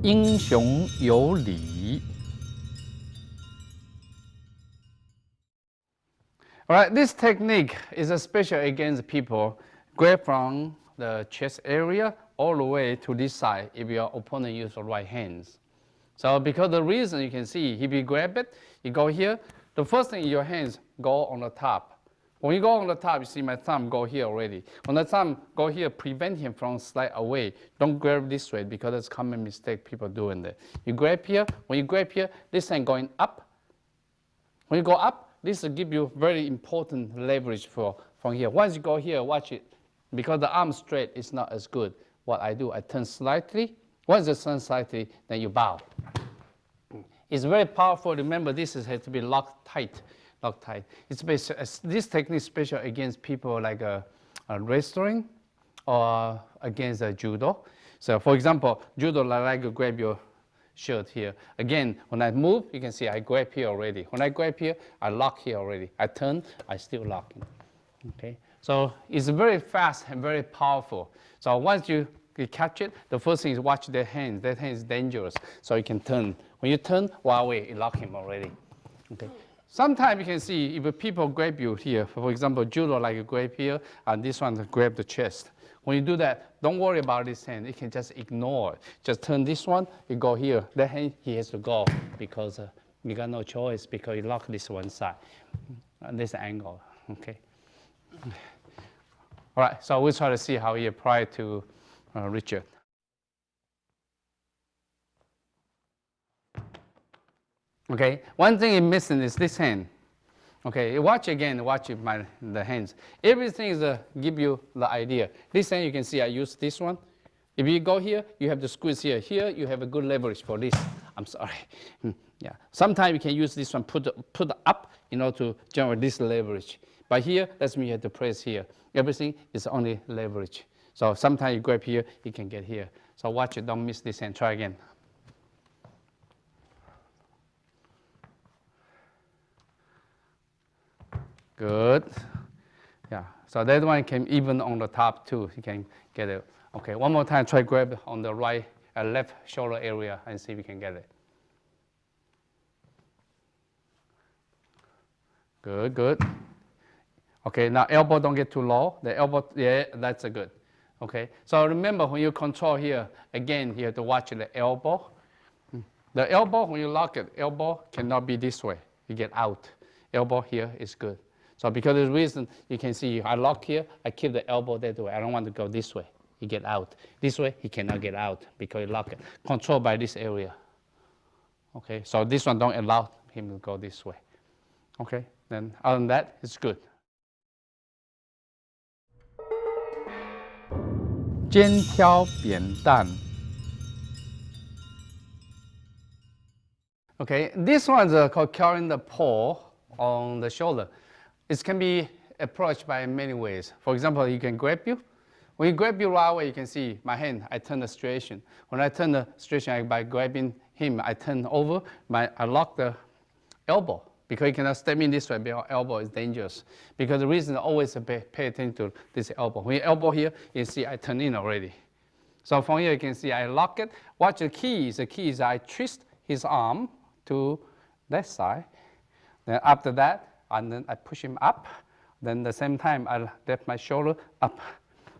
英雄有礼. All right, this technique is especially against people grab from the chest area all the way to this side if your opponent uses the right hands. So because the reason you can see, if you grab it, you go here, the first thing your hands go on the top. When you go on the top, you see my thumb go here already. When the thumb go here, prevent him from slide away. Don't grab this way because it's a common mistake people doing that. You grab here, when you grab here, this hand going up. When you go up, this will give you very important leverage from here. Once you go here, watch it. Because the arm straight is not as good. What I do, I turn slightly. Once you turn slightly, then you bow. It's very powerful. Remember, this has to be locked tight. Locked tight. This technique is special against people like wrestling or against judo. So, for example, judo, like you grab your shirt here. Again, when I move, you can see I grab here already. When I grab here, I lock here already. I turn, I still lock. Okay? So it's very fast and very powerful. So once you catch it, the first thing is watch their hands. That hand is dangerous, so you can turn. When you turn, while away, you lock him already. Okay? Sometimes you can see if people grab you here, for example, judo like you grab here, and this one grab the chest. When you do that, don't worry about this hand. You can just ignore it. Just turn this one, you go here. That hand, he has to go because you got no choice because you lock this one side, this angle, okay? All right, so we'll try to see how he apply to Richard. Okay, one thing you're missing is this hand. Okay, watch again, watch the hands. Everything is give you the idea. This hand you can see I use this one. If you go here, you have to squeeze here. Here you have a good leverage for this. I'm sorry. Yeah. Sometimes you can use this one, put up, to generate this leverage. But here, that's mean you have to press here. Everything is only leverage. So sometimes you grab here, you can get here. So watch it, don't miss this hand. Try again. Good. Yeah. So that one can even on the top too. You can get it. Okay. One more time. Try grab on the right, left shoulder area and see if you can get it. Good. Good. Okay. Now elbow don't get too low. The elbow. Yeah. That's a good. Okay. So remember when you control here again, you have to watch the elbow. The elbow when you lock it, elbow cannot be this way. You get out. Elbow here is good. So because of the reason, you can see I lock here, I keep the elbow that way. I don't want to go this way. He get out. This way, he cannot get out because you lock it. Controlled by this area. Okay, so this one don't allow him to go this way. Okay, then other than that, it's good. 肩挑扁担. Okay, this one's called carrying the pole on the shoulder. It can be approached by many ways. For example, you can grab you. When you grab you right away, you can see my hand, I turn the situation. When I turn the situation by grabbing him, I turn over, I lock the elbow because you cannot step in this way because elbow is dangerous. Because the reason always pay attention to this elbow. When you elbow here, you see I turn in already. So from here you can see I lock it. Watch the keys. The key is I twist his arm to that side. Then after that, and then I push him up. Then at the same time, I lift my shoulder up.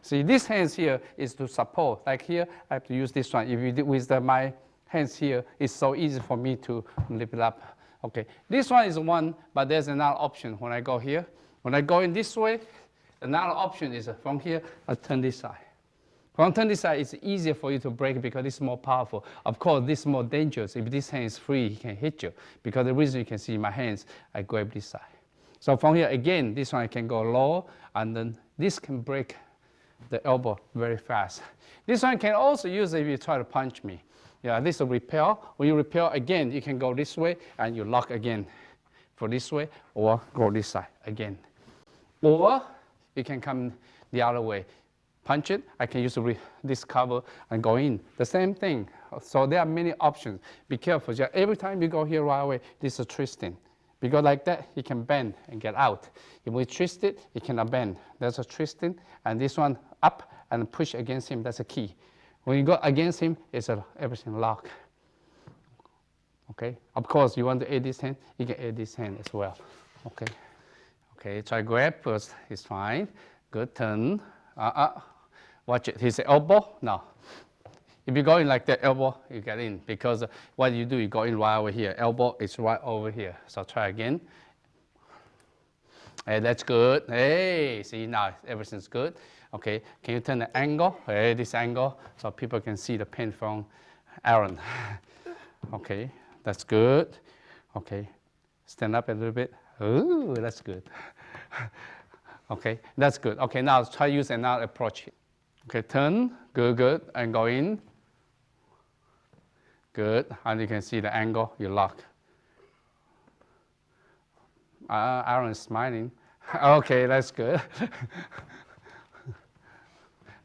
See, this hands here is to support. Like here, I have to use this one. If you do with my hands here, it's so easy for me to lift it up. Okay, this one is one, but there's another option. When I go here, when I go in this way, another option is from here, I turn this side. From turn this side, it's easier for you to break it because it's more powerful. Of course, this is more dangerous. If this hand is free, he can hit you. Because the reason you can see my hands, I grab this side. So from here, again, this one can go low, and then this can break the elbow very fast. This one can also use if you try to punch me. Yeah, this is a repel. When you repel again, you can go this way, and you lock again for this way, or go this side again. Or you can come the other way. Punch it, I can use this cover and go in. The same thing. So there are many options. Be careful. Every time you go here right away, this is a twisting. Because like that, he can bend and get out. If we twist it, he cannot bend. There's a twisting. And this one up and push against him, that's a key. When you go against him, it's everything lock. Okay. Of course, you want to add this hand, you can add this hand as well. Okay. Okay. Try grab first. It's fine. Good turn. Watch it. His elbow. No. If you go in like that, elbow, you get in. Because what you do, you go in right over here. Elbow is right over here. So try again. Hey, that's good. Hey, see now everything's good. Okay, can you turn the angle? Hey, this angle, so people can see the pin from Aaron. Okay, that's good. Okay, stand up a little bit. Ooh, that's good. Okay, that's good. Okay, now try use another approach. Okay, turn, good, good, and go in. Good, and you can see the angle, you lock. Aaron is smiling. Okay, that's good.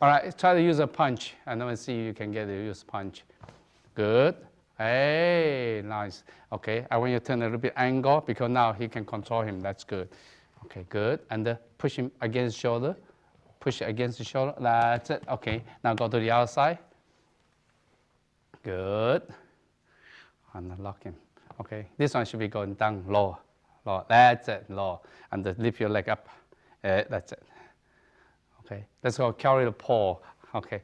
All right, try to use a punch. And then see you can get to use punch. Good. Hey, nice. Okay, I want you to turn a little bit angle because now he can control him. That's good. Okay, good. And push him against the shoulder. Push it against the shoulder. That's it. Okay, now go to the other side. Good. And lock him. Okay, this one should be going down low. Low. That's it, low. And lift your leg up. That's it. Okay, let's go carry the pole. Okay.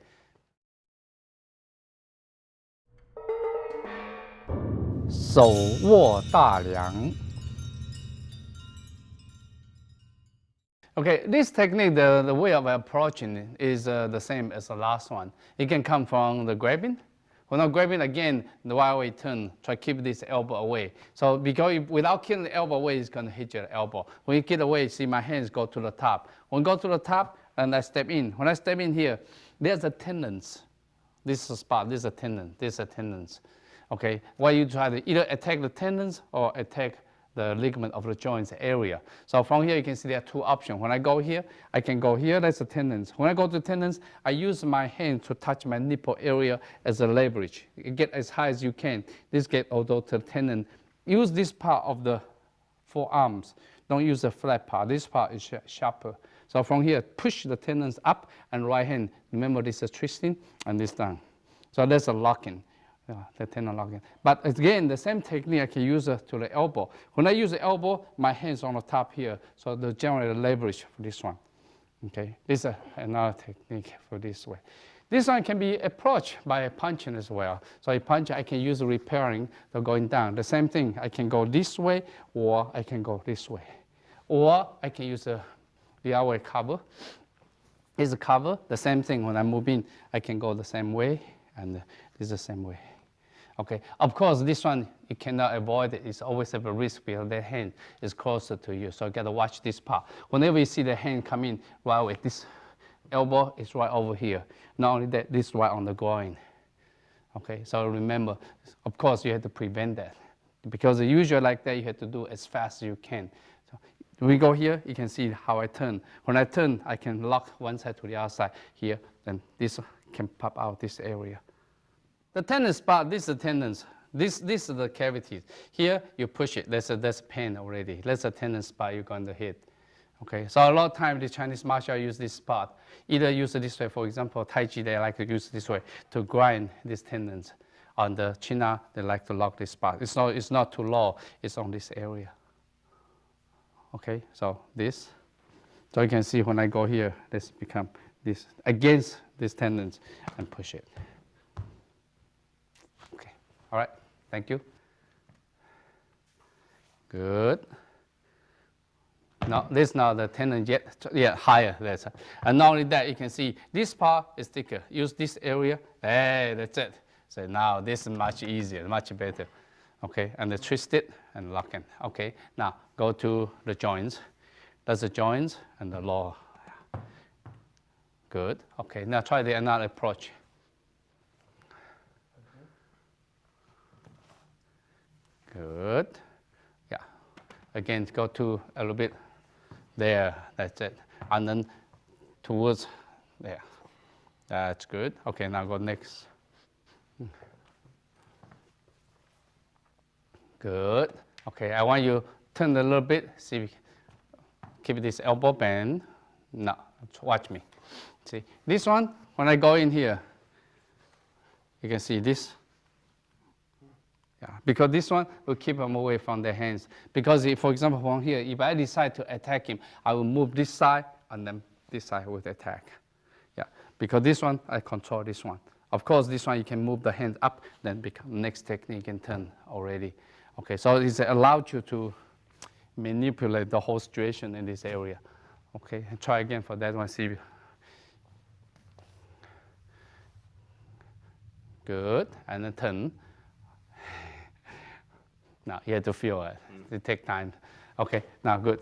手握大梁. Okay, this technique, the way of approaching is the same as the last one. It can come from the grabbing. When I'm grabbing again, the while we turn, try to keep this elbow away. So because without keeping the elbow away, it's going to hit your elbow. When you get away, see my hands go to the top. When I go to the top, and I step in. When I step in here, there's a tendons. This is a spot, this is a tendon, this is a tendons. Okay, why you try to either attack the tendons or attack the ligament of the joints area. So from here you can see there are two options. When I go here, I can go here, that's the tendons. When I go to tendons, I use my hand to touch my nipple area as a leverage. You get as high as you can. This get although to the tendon. Use this part of the forearms. Don't use the flat part. This part is sharper. So from here, push the tendons up and right hand. Remember this is twisting and this down. So that's a locking. The tendon locking. But again, the same technique I can use to the elbow. When I use the elbow, my hand's on the top here, so the generate leverage for this one. Okay, this is another technique for this way. This one can be approached by punching as well. So a punch, I can use repairing the going down. The same thing, I can go this way or I can go this way. Or I can use the other way cover. Is a cover, the same thing. When I move in, I can go the same way and this is the same way. Okay, of course, this one, you cannot avoid it. It's always have a risk because the hand is closer to you. So you got to watch this part. Whenever you see the hand come in, right away, this elbow is right over here. Not only that, this is right on the groin. Okay, so remember, of course, you have to prevent that. Because usually like that, you have to do as fast as you can. So when we go here, you can see how I turn. When I turn, I can lock one side to the other side here. Then this can pop out this area. The tendon spot, this is the tendons. This is the cavities. Here, you push it. There's pain already. That's a tendon spot you're going to hit. Okay, so a lot of times the Chinese martial art use this spot. Either use it this way, for example, Tai Chi, they like to use this way to grind these tendons. On the China, they like to lock this spot. It's not too low, it's on this area. Okay, so this. So you can see when I go here, this become this against these tendons and push it. Okay, all right, thank you. Good. No, this is not the tendon yet higher. And not only that, you can see this part is thicker. Use this area. Hey, that's it. So now this is much easier, much better. Okay, and then twist it and lock in. Okay, now go to the joints. That's the joints and the lower. Good. Okay, now try the another approach. Good. Yeah. Again, go to a little bit there. That's it. And then towards there. That's good. Okay, now go next. Good. Okay, I want you to turn a little bit. See, keep this elbow bend. No, watch me. See, this one, when I go in here, You can see this. Yeah, because this one will keep him away from the hands. Because if, for example, from here, if I decide to attack him, I will move this side and then this side will attack. Yeah, because this one, I control this one. Of course, this one you can move the hand up, then become next technique and turn already. Okay, so it's allowed you to manipulate the whole situation in this area. Okay, and try again for that one. See. Good, and then turn. Now you have to feel it. It takes time. Okay, now good.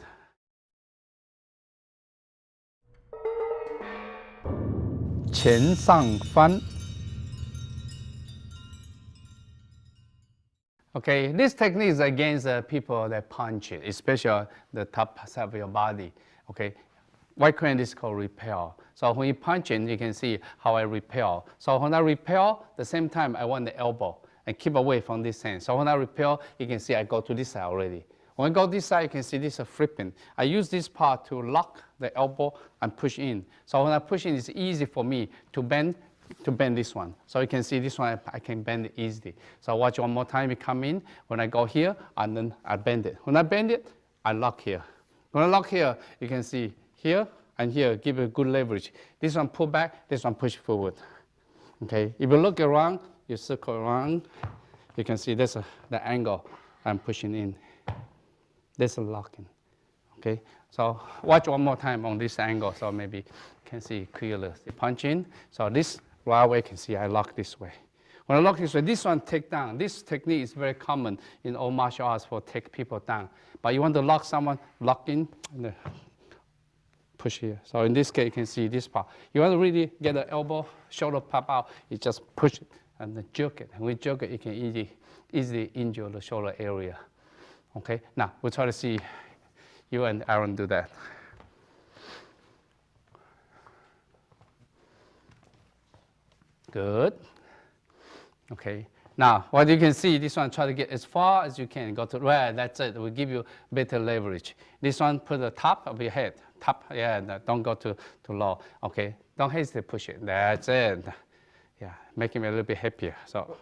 Qian Sang Fan. Okay, this technique is against people that punch it, especially the top side of your body. Okay, White Korean is called repel. So when you punch in, you can see how I repel. So when I repel, the same time I want the elbow and keep away from this hand. So when I repel, you can see I go to this side already. When I go this side, you can see this is flipping. I use this part to lock the elbow and push in. So when I push in, it's easy for me to bend this one. So you can see this one, I can bend it easily. So watch one more time, it come in. When I go here, and then I bend it. When I bend it, I lock here. When I lock here, you can see here and here, give it good leverage. This one pull back, this one push forward. Okay, if you look around, you circle around, you can see this the angle I'm pushing in. This is locking. Okay, so watch one more time on this angle, so maybe you can see clearly. Punch in, so this right away you can see I lock this way. When I lock this way, this one take down. This technique is very common in all martial arts for take people down. But you want to lock someone, lock in, and push here. So in this case, you can see this part. You want to really get the elbow, shoulder pop out, you just push it and then jerk it. And when you jerk it, you can easily injure the shoulder area. Okay, now we'll try to see you and Aaron do that. Good. Okay. Now, what you can see, this one try to get as far as you can. Go to right. That's it. It will give you better leverage. This one put the top of your head. Top. Yeah. No, don't go too low. Okay. Don't hesitate. Push it. That's it. Yeah. Making me a little bit happier. So.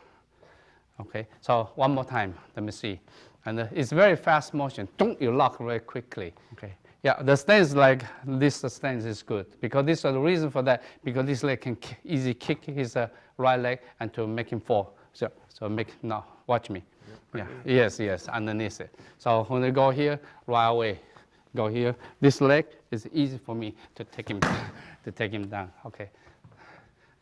Okay. So one more time. Let me see. And it's very fast motion. Don't you lock very quickly. Okay. Yeah, the stance like this stance is good because this is the reason for that, because this leg can easily kick his right leg and to make him fall. So make, now watch me. Yeah, yes, underneath it. So when I go here, right away, go here. This leg is easy for me to take him, down. Okay.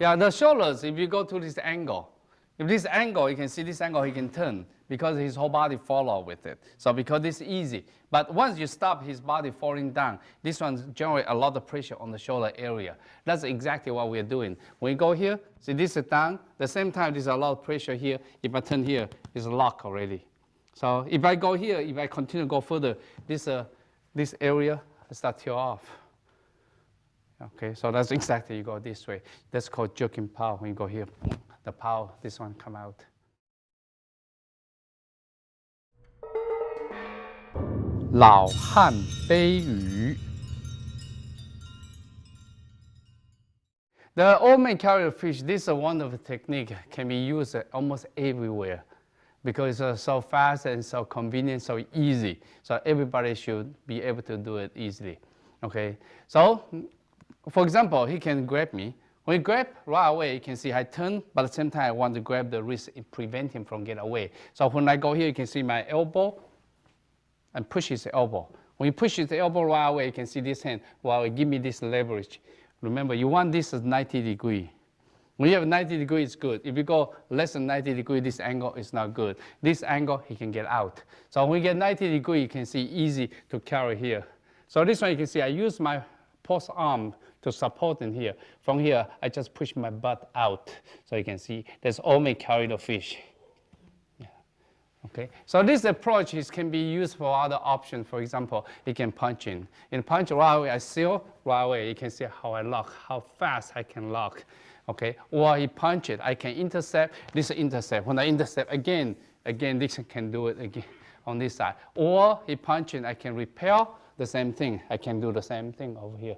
Yeah, the shoulders, if you go to this angle, if this angle, you can see this angle, he can turn because his whole body follow with it. So because this is easy. But once you stop his body falling down, this one generates a lot of pressure on the shoulder area. That's exactly what we're doing. When you go here, see this is down. The same time, there's a lot of pressure here. If I turn here, it's locked already. So if I go here, if I continue to go further, this area starts to tear off. Okay, so that's exactly, you go this way. That's called jerking power. When you go here, the power, this one come out. 老汉杯鱼. The old man carrier fish, this is a wonderful technique, can be used almost everywhere because it's so fast and so convenient, so easy. So everybody should be able to do it easily. Okay, so for example, he can grab me. When he grab right away, you can see I turn, but at the same time I want to grab the wrist and prevent him from getting away. So when I go here, you can see my elbow and push his elbow. When you push his elbow right away, you can see this hand, well, give me this leverage. Remember, you want this as 90 degrees. When you have 90 degrees, it's good. If you go less than 90 degrees, this angle is not good. This angle, he can get out. So when you get 90 degrees, you can see easy to carry here. So this one, you can see I use my post arm to support in here. From here, I just push my butt out. So you can see that's only carry the fish. Okay, so this approach can be used for other options. For example, you can punch in. In punch right away, I seal right away. You can see how I lock, how fast I can lock. Okay, or he punch it, I can intercept. This is intercept. When I intercept again, this can do it again on this side. Or he punch in, I can repel. The same thing. I can do the same thing over here.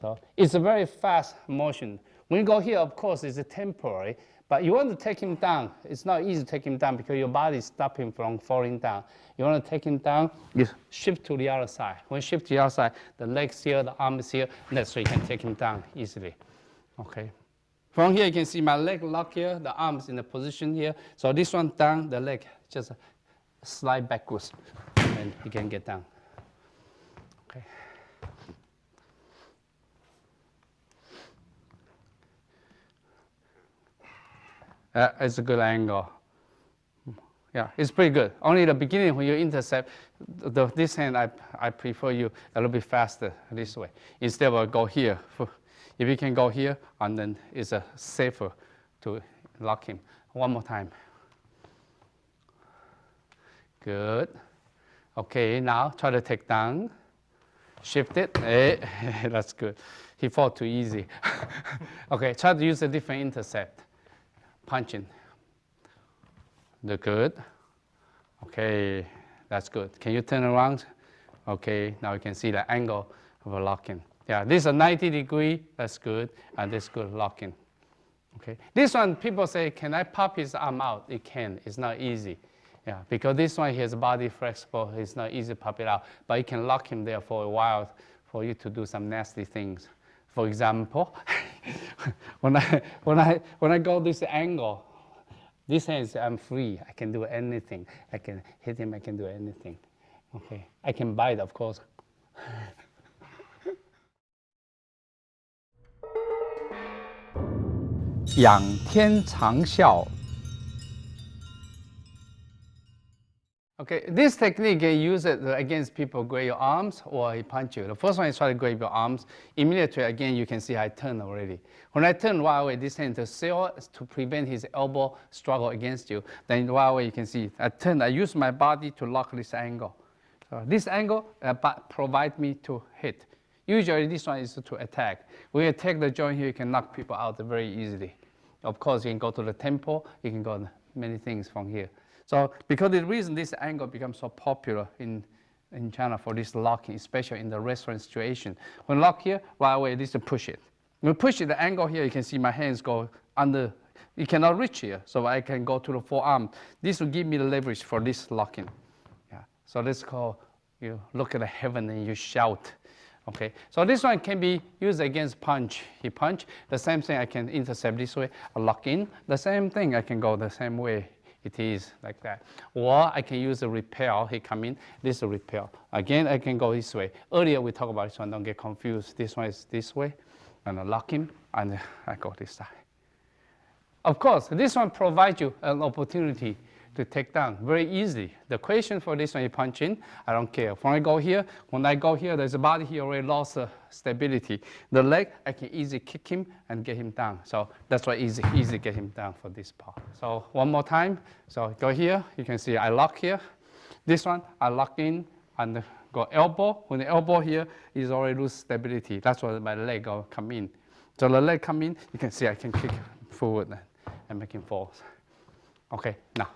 So it's a very fast motion. When you go here, of course, it's a temporary. But you want to take him down. It's not easy to take him down because your body stops him from falling down. You want to take him down, you shift to the other side. When you shift to the other side, the legs here, the arms here, and that's so you can take him down easily. Okay. From here, you can see my leg lock here, the arms in the position here. So this one down, the leg just slide backwards, and you can get down. Okay. It's a good angle. Yeah, it's pretty good. Only the beginning when you intercept, this hand I prefer you a little bit faster this way. Instead of go here. If you can go here, and then it's safer to lock him. One more time. Good. Okay, now try to take down. Shift it. Hey, that's good. He fought too easy. Okay, try to use a different intercept. Punching. Good. Okay, that's good. Can you turn around? Okay, now you can see the angle of a locking. Yeah, this is a 90-degree, that's good, and this is good locking. Okay, this one people say, can I pop his arm out? It can, it's not easy. Yeah, because this one, his body flexible, it's not easy to pop it out, but you can lock him there for a while for you to do some nasty things. For example, when I go this angle, this hand is I'm free. I can do anything. I can hit him. I can do anything. Okay, I can bite, of course. 仰天长啸. Okay, this technique you use it against people grab your arms or he punch you. The first one is try to grab your arms. Immediately again you can see I turn already. When I turn right away this hand to prevent his elbow struggle against you, then right away you can see I turn. I use my body to lock this angle. So this angle provide me to hit. Usually this one is to attack. When you attack the joint here, you can knock people out very easily. Of course, you can go to the temple. You can go many things from here. So because of the reason this angle becomes so popular in China for this locking, especially in the restaurant situation. When lock here, right away, this to push it. When push it, the angle here, you can see my hands go under. You cannot reach here, so I can go to the forearm. This will give me the leverage for this locking. Yeah. So this is called, you look at the heaven and you shout. Okay, so this one can be used against punch. He punch, the same thing I can intercept this way, I lock in. The same thing I can go the same way. It is like that. Or I can use a repel. He come in, this is a repel. Again, I can go this way. Earlier we talked about this one, don't get confused. This one is this way, and I lock him, and I go this side. Of course, this one provides you an opportunity to take down very easy. The question for this one, you punch in, I don't care. When I go here, there's a body here already lost stability. The leg, I can easily kick him and get him down. So that's why easy get him down for this part. So one more time. So go here, you can see I lock here. This one, I lock in and go elbow. When the elbow here is already lose stability, that's why my leg will come in. So the leg come in, you can see I can kick forward and make him fall. Okay, now.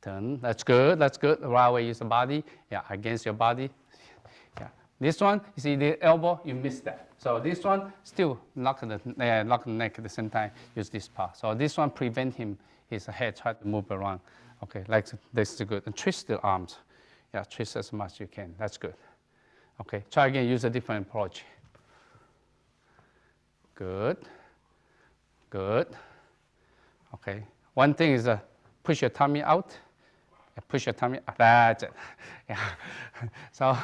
Turn, that's good, that's good. Right away use the body, yeah, against your body. Yeah. This one, you see the elbow, you missed that. So this one, still lock the neck at the same time, use this part. So this one prevent him, his head try to move around. Okay, like this is good. And twist the arms. Yeah, twist as much as you can, that's good. Okay, try again, use a different approach. Good, good. Okay, one thing is push your tummy out. Push your tummy, that's it. Yeah. So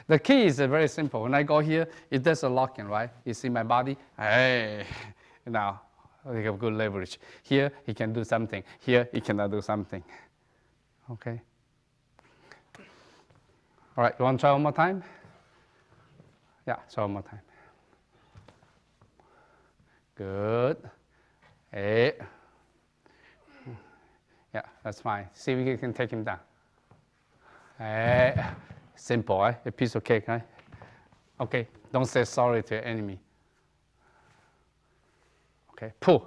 the key is very simple. When I go here, it does a locking, right? You see my body? Hey, now we have good leverage. Here, he can do something. Here, he cannot do something. Okay. All right, you want to try one more time? Yeah, try one more time. Good. Hey. Yeah, that's fine. See if we can take him down. Simple, eh? A piece of cake, right? Okay, don't say sorry to your enemy. Okay, pull.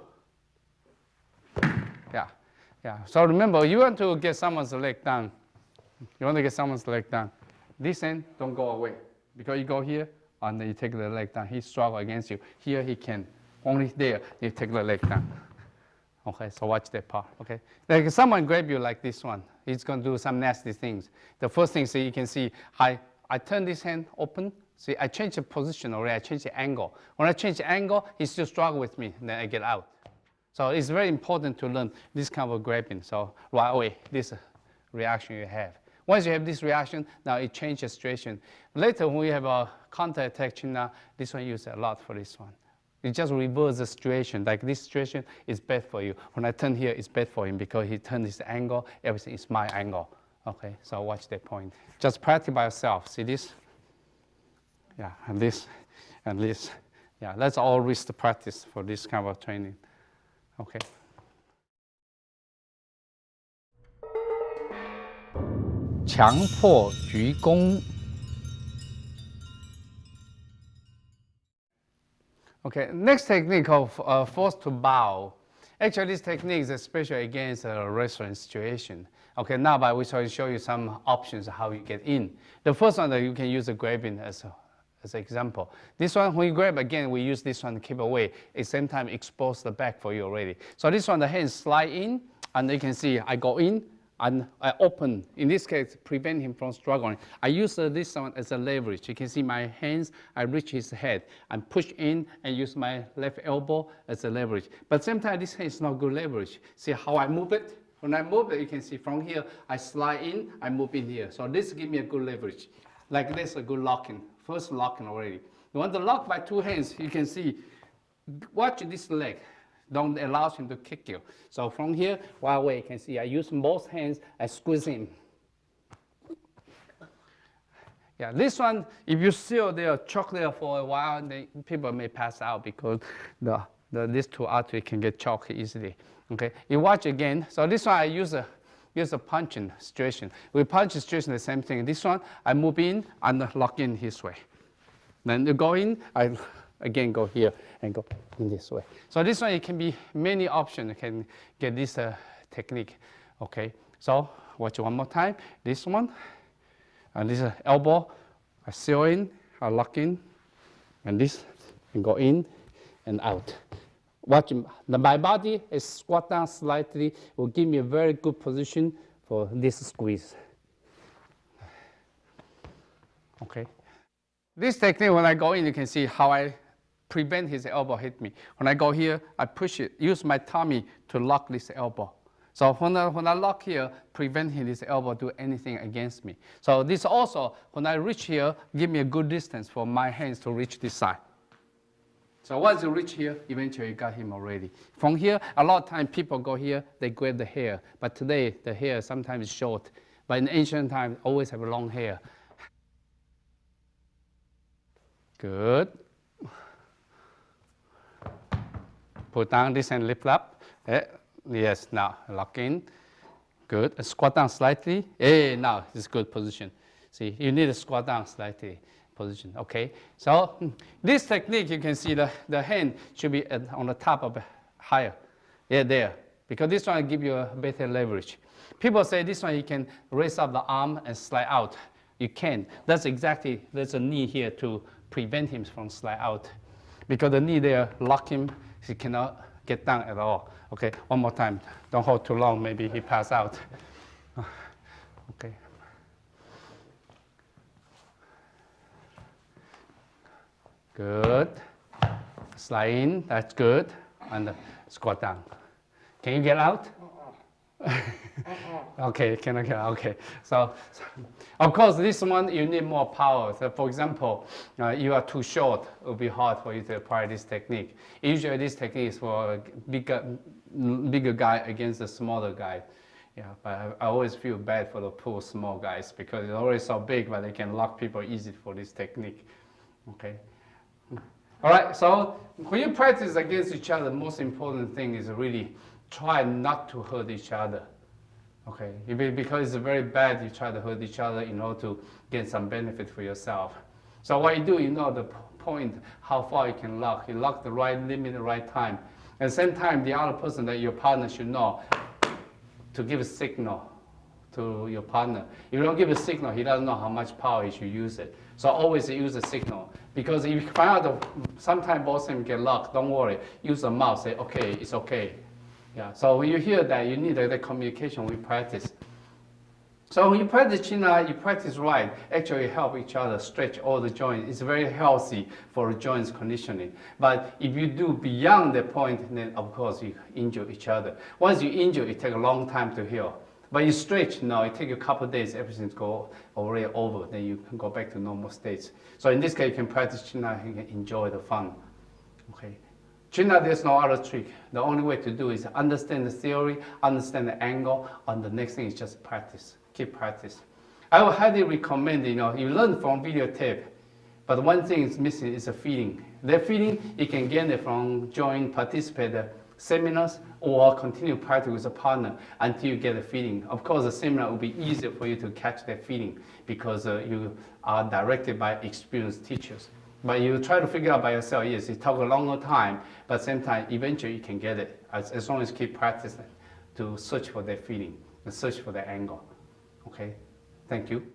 Yeah, yeah. So remember, you want to get someone's leg down. You want to get someone's leg down. This end, don't go away. Because you go here, and then you take the leg down. He struggle against you. Here, he can only there, you take the leg down. Okay, so watch that part, okay? Like someone grab you like this one, he's gonna do some nasty things. The first thing, so you can see, I turn this hand open, see, I change the position already, I change the angle. When I change the angle, he still struggle with me, then I get out. So it's very important to learn this kind of grabbing. So right away, this reaction you have. Once you have this reaction, now it changes the situation. Later, when we have a counter attack chin up, this one used a lot for this one. It just reverses the situation. Like this situation is bad for you. When I turn here, it's bad for him because he turned his angle, everything is my angle. Okay, so watch that point. Just practice by yourself. See this? Yeah, and this, and this. Yeah, that's always the practice for this kind of training. Okay.强迫鞠躬 Okay, next technique of forced to bow. Actually, this technique is especially against a restaurant situation. Okay, now I will show you some options how you get in. The first one that you can use the grabbing as an example. This one, when you grab again, we use this one to keep away. At the same time, expose the back for you already. So this one, the hands slide in, and you can see I go in, and I open, in this case, prevent him from struggling. I use this one as a leverage. You can see my hands, I reach his head and push in and use my left elbow as a leverage. But same time, this hand is not good leverage. See how I move it? When I move it, you can see from here, I slide in, I move in here. So this gives me a good leverage. Like this, a good locking. First locking already. You want to lock by two hands, you can see, watch this leg. Don't allow him to kick you. So from here, right away, you can see I use both hands, I squeeze him. Yeah, this one, if you still there, choke there for a while, then people may pass out because these two arteries can get choked easily. Okay, you watch again. So this one I use a punching situation. With punch situation, the same thing. This one, I move in and lock in his way. Then you go in, I again go here and go in this way. So this one, it can be many options. You can get this technique. Okay, so watch one more time. This one, and this elbow, I seal in, I lock in, and this, and go in and out. Watch my body is squat down slightly, will give me a very good position for this squeeze. Okay. This technique, when I go in, you can see how I prevent his elbow hit me. When I go here, I push it, use my tummy to lock this elbow. So when I lock here, prevent his elbow do anything against me. So this also, when I reach here, give me a good distance for my hands to reach this side. So once you reach here, eventually you got him already. From here, a lot of times people go here, they grab the hair. But today, the hair sometimes is short. But in ancient times, always have long hair. Good. Put down this and lift up. Yes, now lock in. Good. Squat down slightly. Now it's good position. See, you need to squat down slightly. Position, okay? So this technique, you can see the hand should be on the top of higher. Yeah, there. Because this one will give you a better leverage. People say this one you can raise up the arm and slide out. You can. That's exactly, there's a knee here to prevent him from slide out. Because the knee there lock him, he cannot get down at all. Okay, one more time. Don't hold too long, maybe he pass out. Okay. Good. Slide in, that's good. And squat down. Can you get out? Okay, cannot get out. Okay. So, of course, this one you need more power. So, for example, you are too short, it will be hard for you to apply this technique. Usually, this technique is for a bigger guy against a smaller guy. Yeah, but I always feel bad for the poor small guys because they're already so big, but they can lock people easy for this technique. Okay. All right, so when you practice against each other, the most important thing is really try not to hurt each other. Okay, because it's very bad you try to hurt each other in order to get some benefit for yourself. So what you do, you know the point, how far you can lock. You lock the right limit, the right time. At the same time, the other person that your partner should know to give a signal to your partner. You don't give a signal, he doesn't know how much power he should use it. So always use a signal. Because if you find out that sometimes both of them get locked, don't worry. Use the mouth, say, okay, it's okay. Yeah. So when you hear that, you need the communication we practice. So when you practice chin up, you practice right, actually help each other stretch all the joints. It's very healthy for joints conditioning. But if you do beyond the point, then of course you injure each other. Once you injure, it takes a long time to heal. But you stretch, no, it takes a couple of days, everything's already over, then you can go back to normal states. So in this case, you can practice chin up, you can enjoy the fun. Okay. Chin up, there's no other trick. The only way to do is understand the theory, understand the angle, and the next thing is just practice. Keep practice. I would highly recommend, you learn from videotape, but one thing is missing is a feeling. That feeling, you can gain it from participate seminars or continue practice with a partner until you get a feeling. Of course, the seminar will be easier for you to catch that feeling because you are directed by experienced teachers. But you try to figure out by yourself, yes, it took a longer time, but at the same time, eventually you can get it as long as you keep practicing to search for that feeling and search for that angle. Okay, thank you.